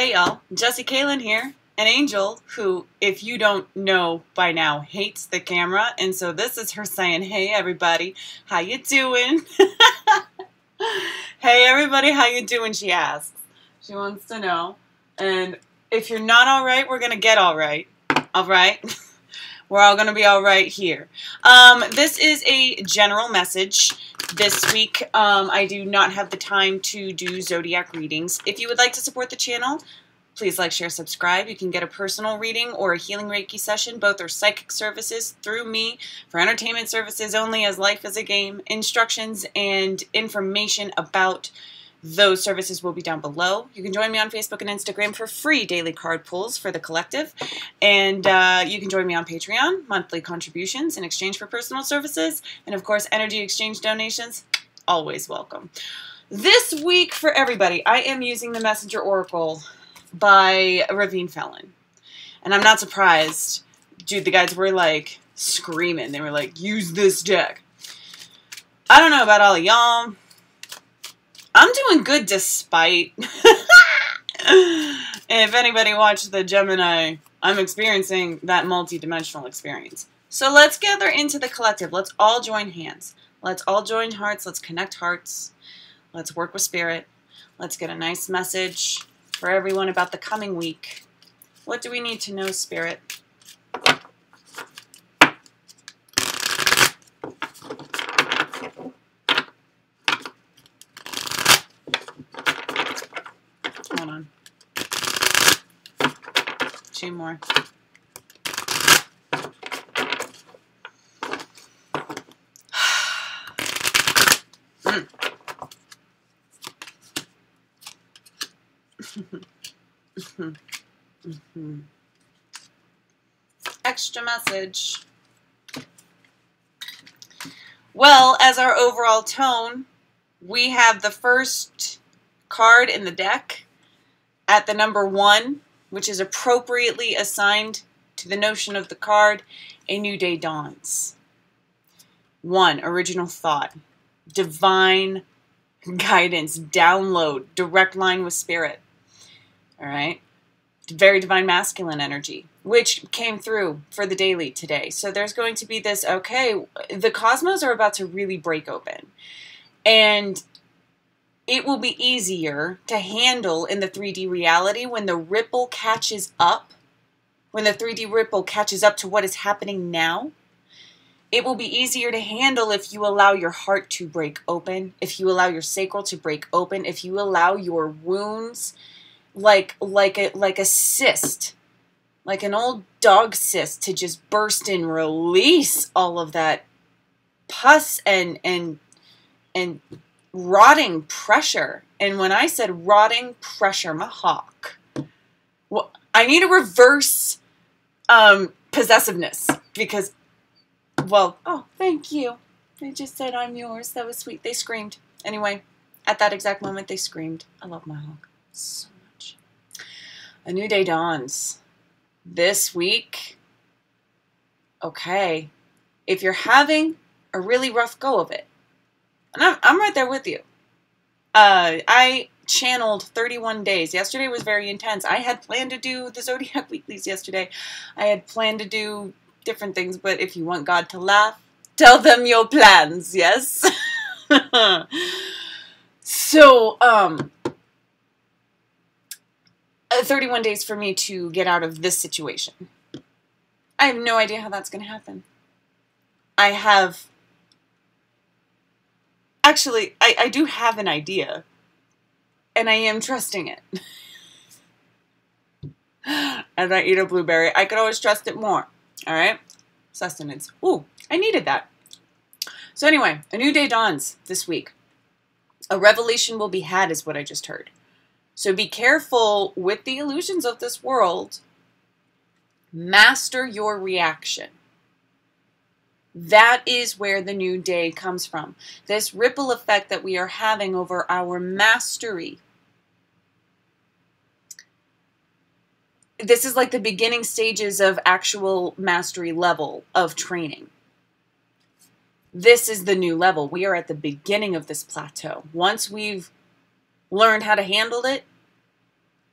Hey y'all, Jessie Kalen here, an angel who, if you don't know by now, hates the camera, and so this is her saying, hey everybody, how you doing? Hey everybody, how you doing, she asks. She wants to know, and if you're not alright, we're gonna get alright, alright? We're all gonna be alright here. This is a general message. This week, I do not have the time to do zodiac readings. If you would like to support the channel, please like, share, subscribe. You can get a personal reading or a healing Reiki session. Both are psychic services through me for entertainment services only, as life is a game. Instructions and information about those services will be down below. You can join me on Facebook and Instagram for free daily card pulls for the collective. And you can join me on Patreon, monthly contributions in exchange for personal services. And of course, energy exchange donations, always welcome. This week for everybody, I am using the Messenger Oracle by Ravine Fallon. And I'm not surprised. Dude, the guys were like screaming. They were like, use this deck. I don't know about all of y'all. I'm doing good despite. If anybody watched the Gemini, I'm experiencing that multi-dimensional experience. So let's gather into the collective. Let's all join hands. Let's all join hearts. Let's connect hearts. Let's work with spirit. Let's get a nice message for everyone about the coming week. What do we need to know, spirit? Hold on. Two more. Extra message. Well, as our overall tone, we have the first card in the deck at the number 1, which is appropriately assigned to the notion of the card, a new day dawns. 1, original thought, divine guidance, download, direct line with spirit. All right, very divine masculine energy, which came through for the daily today. So there's going to be this, okay, the cosmos are about to really break open. And it will be easier to handle in the 3D reality when the ripple catches up, when the 3D ripple catches up to what is happening now. It will be easier to handle if you allow your heart to break open, if you allow your sacral to break open, if you allow your wounds, like a cyst, like an old dog cyst, to just burst and release all of that pus and rotting pressure. And when I said rotting pressure, my hawk, well, I need a reverse possessiveness, because, well, oh, thank you. They just said I'm yours. That was sweet. They screamed. Anyway, at that exact moment, they screamed. I love my hawk so much. A new day dawns this week. Okay, if you're having a really rough go of it, and I'm right there with you. I channeled 31 days. Yesterday was very intense. I had planned to do the Zodiac Weeklies yesterday. I had planned to do different things, but if you want God to laugh, tell them your plans, yes? So, 31 days for me to get out of this situation. I have no idea how that's going to happen. Actually, I do have an idea, and I am trusting it. As I eat a blueberry, I could always trust it more. All right? Sustenance. Ooh, I needed that. So anyway, a new day dawns this week. A revelation will be had, is what I just heard. So be careful with the illusions of this world. Master your reaction. That is where the new day comes from. This ripple effect that we are having over our mastery. This is like the beginning stages of actual mastery level of training. This is the new level. We are at the beginning of this plateau. Once we've learned how to handle it,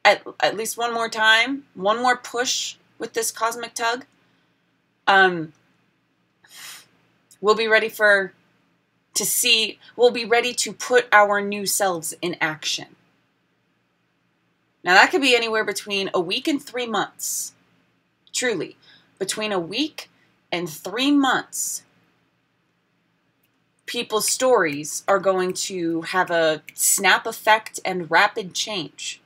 at least one more time, one more push with this cosmic tug, we'll be ready we'll be ready to put our new selves in action. Now that could be anywhere between a week and 3 months. Truly, between a week and 3 months, people's stories are going to have a snap effect and rapid change.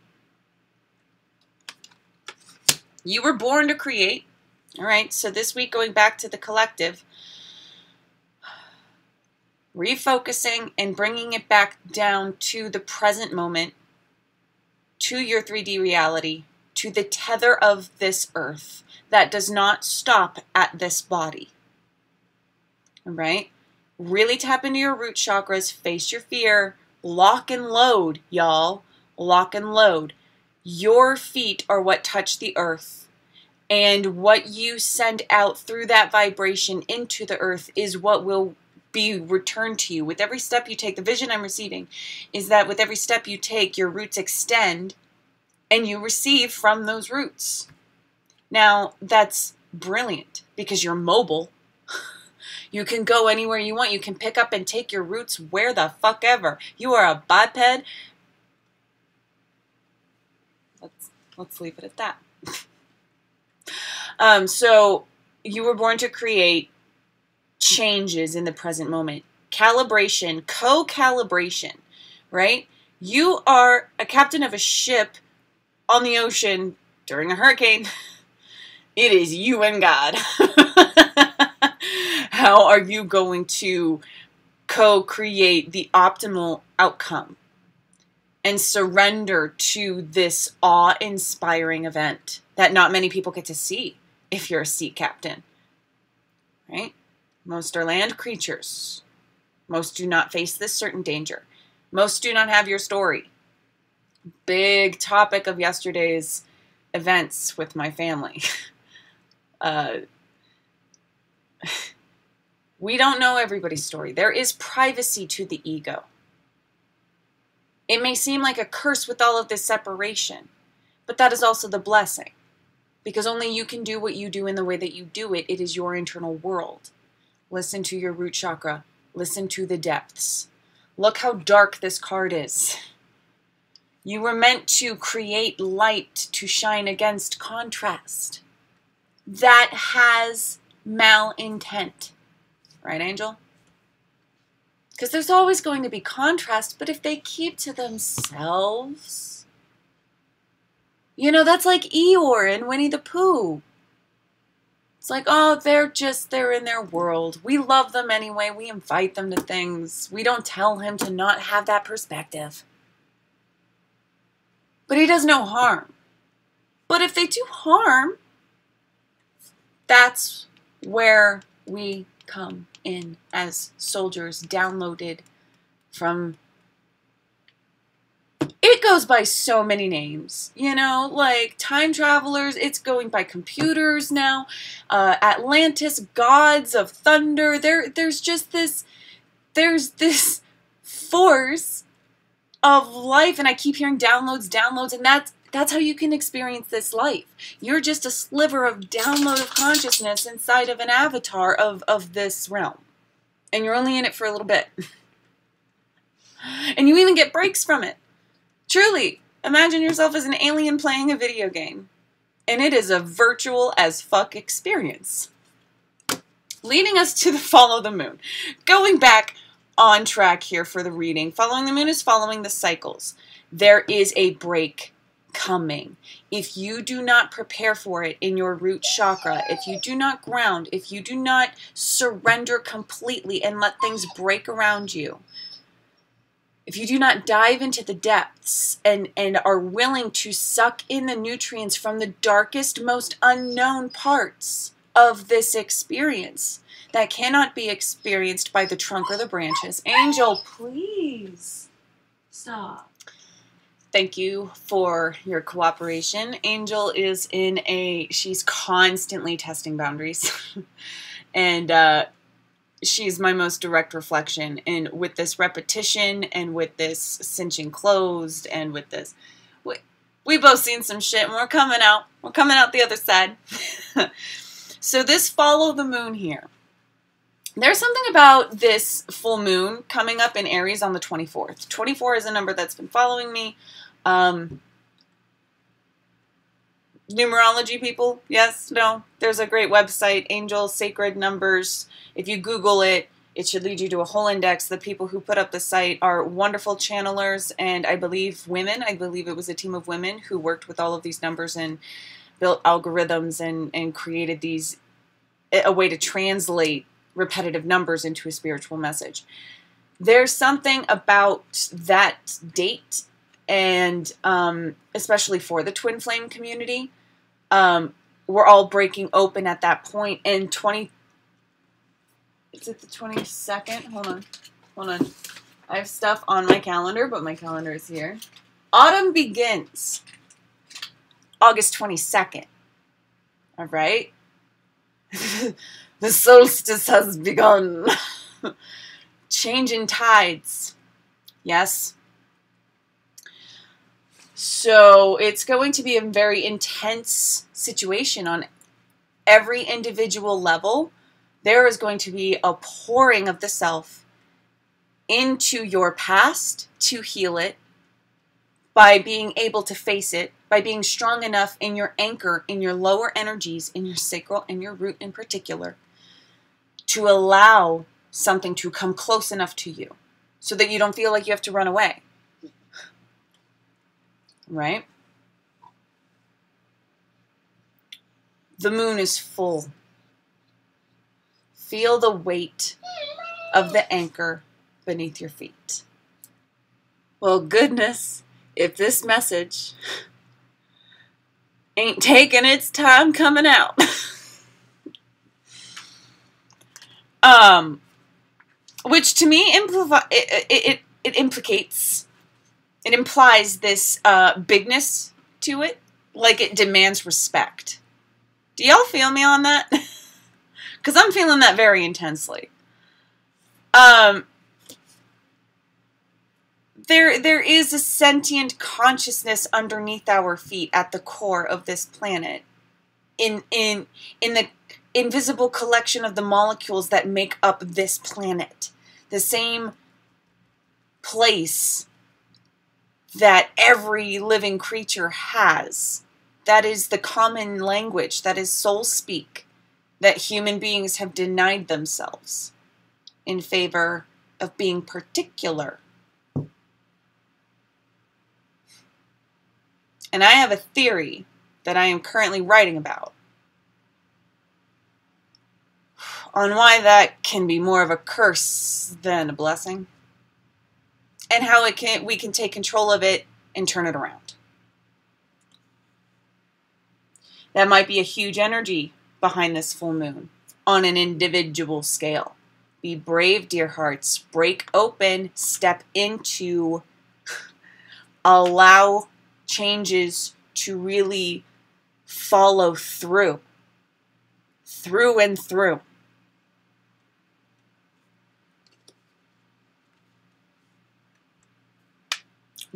You were born to create. All right, so this week, going back to the collective, refocusing and bringing it back down to the present moment, to your 3D reality, to the tether of this earth that does not stop at this body. All right? Really tap into your root chakras, face your fear, lock and load, y'all. Lock and load. Your feet are what touch the earth, and what you send out through that vibration into the earth is what will be returned to you. With every step you take, the vision I'm receiving is that with every step you take, your roots extend and you receive from those roots. Now, that's brilliant because you're mobile. You can go anywhere you want. You can pick up and take your roots where the fuck ever. You are a biped. Let's leave it at that. So you were born to create changes in the present moment. Calibration, co-calibration, right? You are a captain of a ship on the ocean during a hurricane. It is you and God. How are you going to co-create the optimal outcome and surrender to this awe-inspiring event that not many people get to see if you're a sea captain, right? Most are land creatures. Most do not face this certain danger. Most do not have your story. Big topic of yesterday's events with my family. We don't know everybody's story. There is privacy to the ego. It may seem like a curse with all of this separation, but that is also the blessing. Because only you can do what you do in the way that you do it. It is your internal world. Listen to your root chakra. Listen to the depths. Look how dark this card is. You were meant to create light to shine against contrast. That has malintent. Right, Angel? Because there's always going to be contrast, but if they keep to themselves, you know, that's like Eeyore and Winnie the Pooh. It's like, oh, they're in their world. We love them anyway. We invite them to things. We don't tell him to not have that perspective. But he does no harm. But if they do harm, that's where we come in as soldiers downloaded from. It goes by so many names, you know, like time travelers. It's going by computers now. Atlantis, gods of thunder. There's just this. There's this force of life, and I keep hearing downloads, and that's how you can experience this life. You're just a sliver of download of consciousness inside of an avatar of this realm, and you're only in it for a little bit, and you even get breaks from it. Truly, imagine yourself as an alien playing a video game, and it is a virtual as fuck experience. Leading us to the follow the moon. Going back on track here for the reading. Following the moon is following the cycles. There is a break coming. If you do not prepare for it in your root chakra, if you do not ground, if you do not surrender completely and let things break around you, if you do not dive into the depths and are willing to suck in the nutrients from the darkest, most unknown parts of this experience that cannot be experienced by the trunk or the branches. Angel, please stop. Thank you for your cooperation. Angel is she's constantly testing boundaries. And she's my most direct reflection. And with this repetition and with this cinching closed and with this, We both seen some shit, and we're coming out. We're coming out the other side. So this follow the moon here. There's something about this full moon coming up in Aries on the 24th. 24 is a number that's been following me. Numerology people, yes, no. There's a great website, Angel Sacred Numbers. If you Google it, it should lead you to a whole index. The people who put up the site are wonderful channelers, and I believe women. I believe it was a team of women who worked with all of these numbers and built algorithms and created a way to translate repetitive numbers into a spiritual message. There's something about that date, and especially for the twin flame community, we're all breaking open at that point. And is it the 22nd? Hold on. I have stuff on my calendar, but my calendar is here. Autumn begins August 22nd. All right. The solstice has begun. Changing tides. Yes. So it's going to be a very intense situation on every individual level. There is going to be a pouring of the self into your past to heal it by being able to face it, by being strong enough in your anchor, in your lower energies, in your sacral and your root in particular, to allow something to come close enough to you so that you don't feel like you have to run away. Right? The moon is full. Feel the weight of the anchor beneath your feet. Well, goodness, if this message ain't taking its time coming out. Which to me it implies this bigness to it, like it demands respect. Do y'all feel me on that? Because I'm feeling that very intensely. There is a sentient consciousness underneath our feet at the core of this planet. In the invisible collection of the molecules that make up this planet. The same place that every living creature has. That is the common language, that is soul speak, that human beings have denied themselves in favor of being particular. And I have a theory that I am currently writing about on why that can be more of a curse than a blessing, and how we can take control of it and turn it around. That might be a huge energy behind this full moon on an individual scale. Be brave, dear hearts. Break open, step into, allow changes to really follow through and through.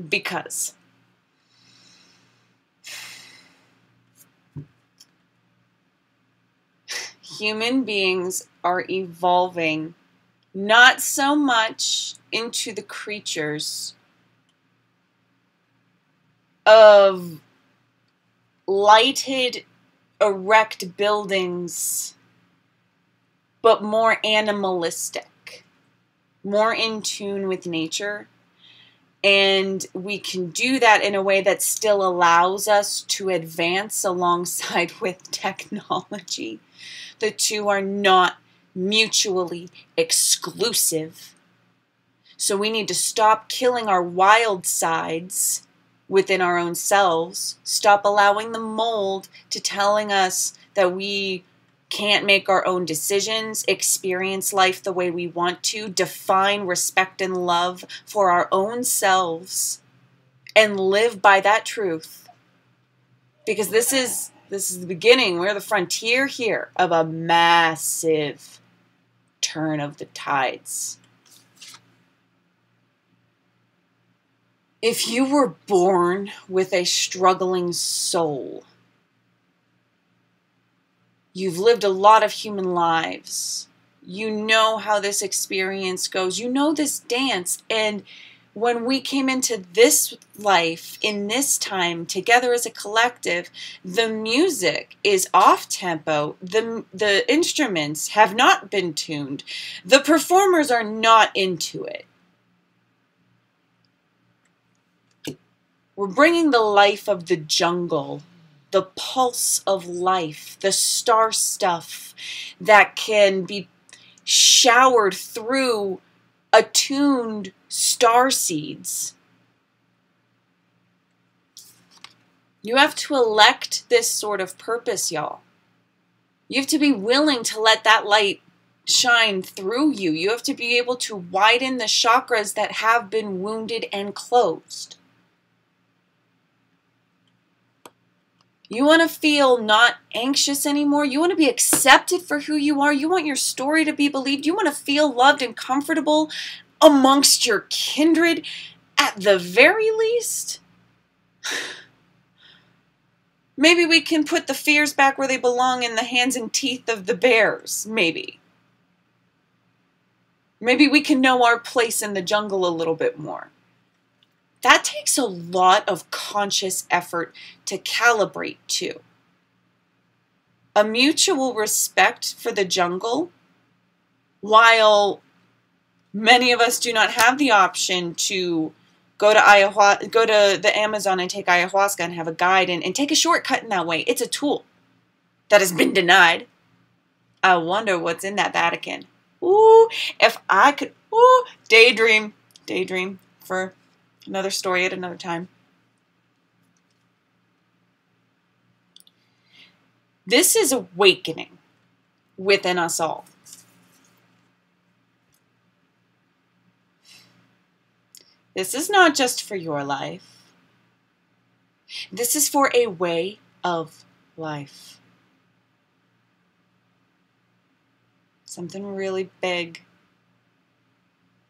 Because human beings are evolving not so much into the creatures of lighted, erect buildings, but more animalistic, more in tune with nature. And we can do that in a way that still allows us to advance alongside with technology. The two are not mutually exclusive. So we need to stop killing our wild sides within our own selves. Stop allowing the mold to telling us that we can't make our own decisions, experience life the way we want to, define respect and love for our own selves, and live by that truth. Because this is the beginning. We're the frontier here of a massive turn of the tides. If you were born with a struggling soul, you've lived a lot of human lives. You know how this experience goes. You know this dance. And when we came into this life, in this time, together as a collective, the music is off tempo. The instruments have not been tuned. The performers are not into it. We're bringing the life of the jungle, the pulse of life, the star stuff that can be showered through attuned star seeds. You have to elect this sort of purpose, y'all. You have to be willing to let that light shine through you. You have to be able to widen the chakras that have been wounded and closed. You want to feel not anxious anymore. You want to be accepted for who you are. You want your story to be believed. You want to feel loved and comfortable amongst your kindred at the very least. Maybe we can put the fears back where they belong, in the hands and teeth of the bears, maybe. Maybe we can know our place in the jungle a little bit more. That takes a lot of conscious effort to calibrate to. A mutual respect for the jungle, while many of us do not have the option to go to the Amazon and take ayahuasca and have a guide and take a shortcut in that way. It's a tool that has been denied. I wonder what's in that Vatican. Ooh, if I could, daydream for another story at another time. This is awakening within us all. This is not just for your life. This is for a way of life. Something really big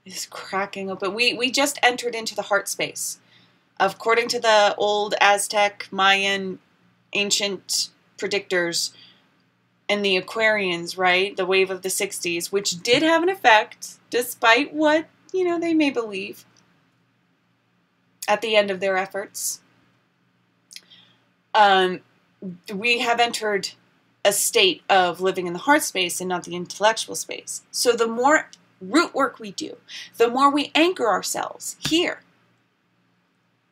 is cracking open. We just entered into the heart space. According to the old Aztec, Mayan, ancient predictors, and the Aquarians, right? The wave of the 60s, which did have an effect, despite what, they may believe at the end of their efforts. We have entered a state of living in the heart space and not the intellectual space. So the more root work we do, the more we anchor ourselves here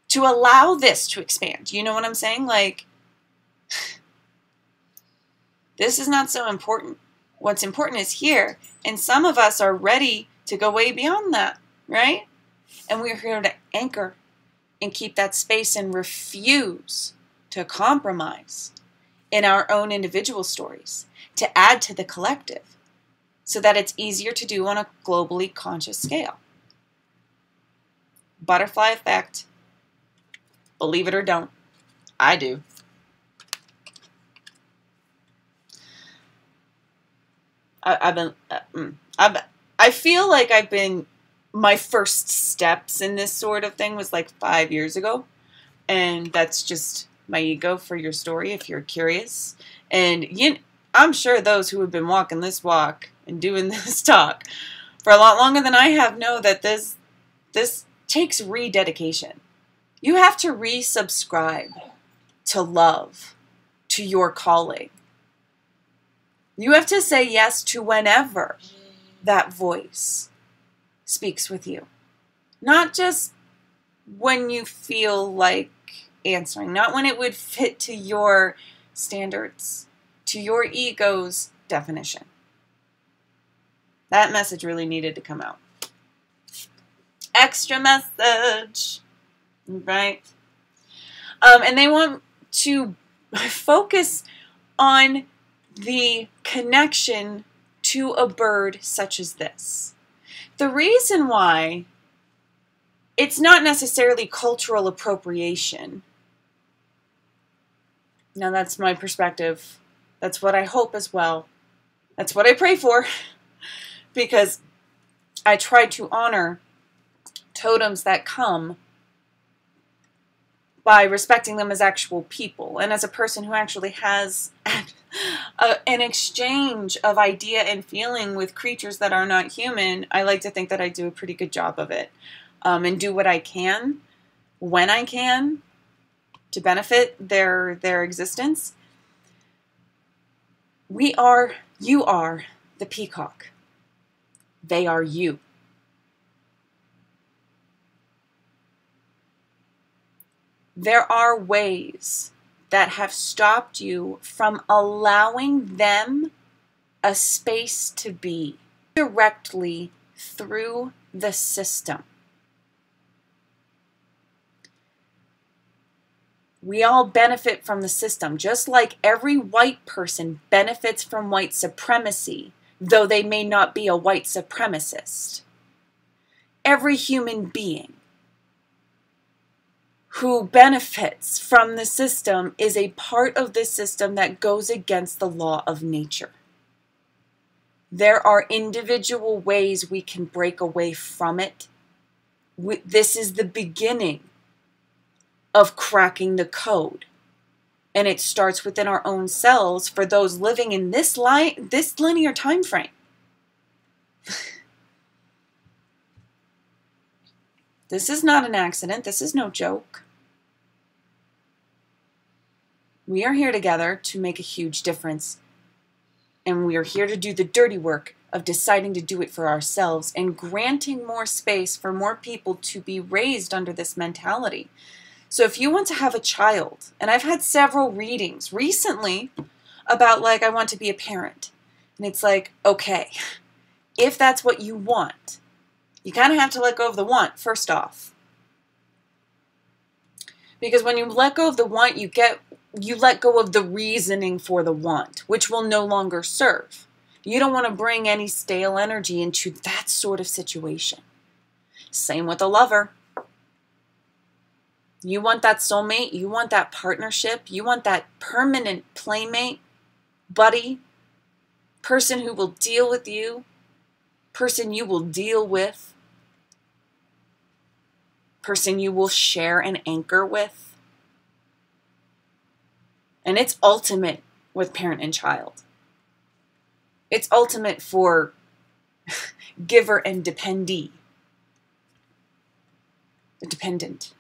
to allow this to expand. You know what I'm saying? Like, this is not so important. What's important is here. And some of us are ready to go way beyond that, right? And we're here to anchor and keep that space and refuse to compromise in our own individual stories, to add to the collective, so that it's easier to do on a globally conscious scale. Butterfly effect. Believe it or don't. I do. I feel like my first steps in this sort of thing was like 5 years ago. And that's just my ego for your story, if you're curious. And I'm sure those who have been walking this walk and doing this talk for a lot longer than I have know that this takes rededication. You have to resubscribe to love, to your calling. You have to say yes to whenever that voice speaks with you. Not just when you feel like answering, not when it would fit to your standards, to your ego's definition. That message really needed to come out. Extra message, right? And they want to focus on the connection to a bird such as this. The reason why it's not necessarily cultural appropriation. Now, that's my perspective. That's what I hope as well. That's what I pray for. Because I try to honor totems that come by respecting them as actual people. And as a person who actually has an exchange of idea and feeling with creatures that are not human, I like to think that I do a pretty good job of it, and do what I can when I can to benefit their existence. You are the peacock. They are you. There are ways that have stopped you from allowing them a space to be directly through the system. We all benefit from the system, just like every white person benefits from white supremacy, though they may not be a white supremacist. Every human being who benefits from the system is a part of the system that goes against the law of nature. There are individual ways we can break away from it. This is the beginning of cracking the code. And it starts within our own selves for those living in this linear time frame. This is not an accident. This is no joke. We are here together to make a huge difference. And we are here to do the dirty work of deciding to do it for ourselves and granting more space for more people to be raised under this mentality. So if you want to have a child, and I've had several readings recently about, like, I want to be a parent. And it's like, okay, if that's what you want, you kind of have to let go of the want, first off. Because when you let go of the want, you let go of the reasoning for the want, which will no longer serve. You don't want to bring any stale energy into that sort of situation. Same with a lover. You want that soulmate, you want that partnership, you want that permanent playmate, buddy, person who will deal with you, person you will deal with, person you will share an anchor with. And it's ultimate with parent and child. It's ultimate for giver and dependee. The dependent.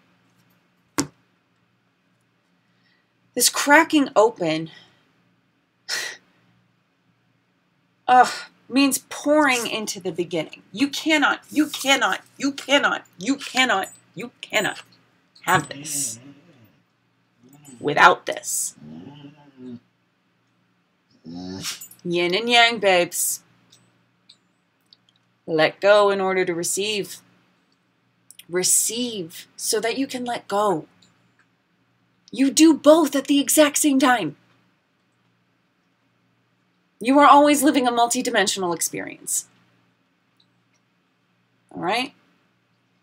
This cracking open means pouring into the beginning. You cannot have this without this. Yin and yang, babes. Let go in order to receive. Receive so that you can let go. You do both at the exact same time. You are always living a multidimensional experience. All right?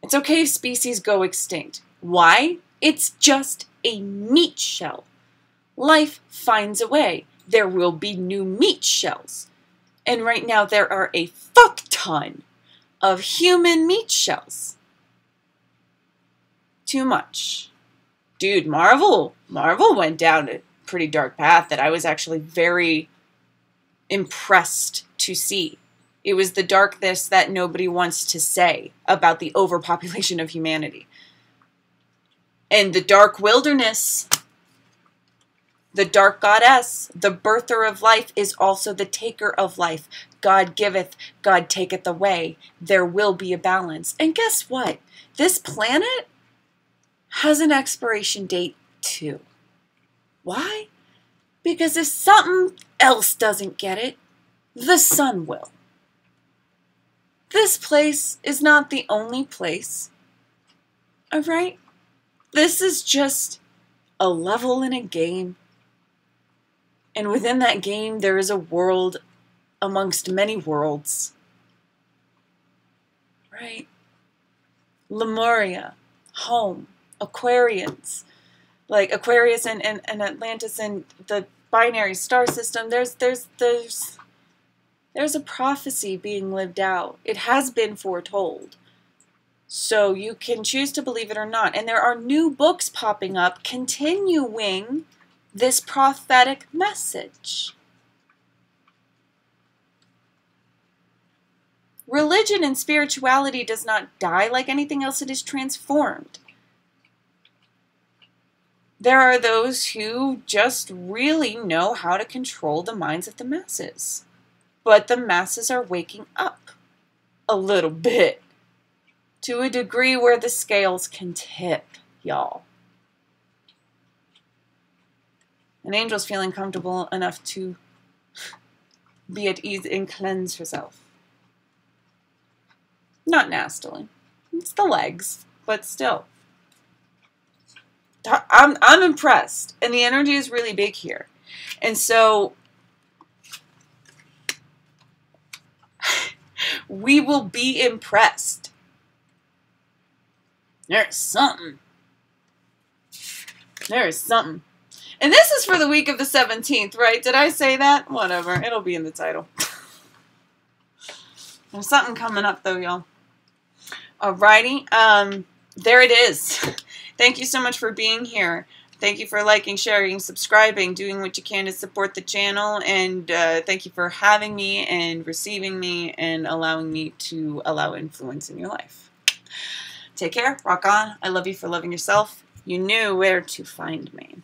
It's okay if species go extinct. Why? It's just a meat shell. Life finds a way. There will be new meat shells. And right now there are a fuck ton of human meat shells. Too much. Dude, Marvel went down a pretty dark path that I was actually very impressed to see. It was the darkness that nobody wants to say about the overpopulation of humanity. And the dark wilderness, the dark goddess, the birther of life, is also the taker of life. God giveth, God taketh away. There will be a balance. And guess what? This planet has an expiration date too. Why? Because if something else doesn't get it, the sun will. This place is not the only place. All right? This is just a level in a game. And within that game, there is a world amongst many worlds. Right? Lemuria, home. Aquarians, like Aquarius and Atlantis and the binary star system, there's a prophecy being lived out. It has been foretold. So you can choose to believe it or not. And there are new books popping up continuing this prophetic message. Religion and spirituality does not die like anything else. It is transformed. There are those who just really know how to control the minds of the masses. But the masses are waking up a little bit to a degree where the scales can tip, y'all. An angel's feeling comfortable enough to be at ease and cleanse herself. Not nastily. It's the legs, but still. I'm impressed. And the energy is really big here. And so we will be impressed. There's something. There's something. And this is for the week of the 17th, right? Did I say that? Whatever. It'll be in the title. There's something coming up, though, y'all. Alrighty. There it is. Thank you so much for being here. Thank you for liking, sharing, subscribing, doing what you can to support the channel. And thank you for having me and receiving me and allowing me to allow influence in your life. Take care. Rock on. I love you for loving yourself. You knew where to find me.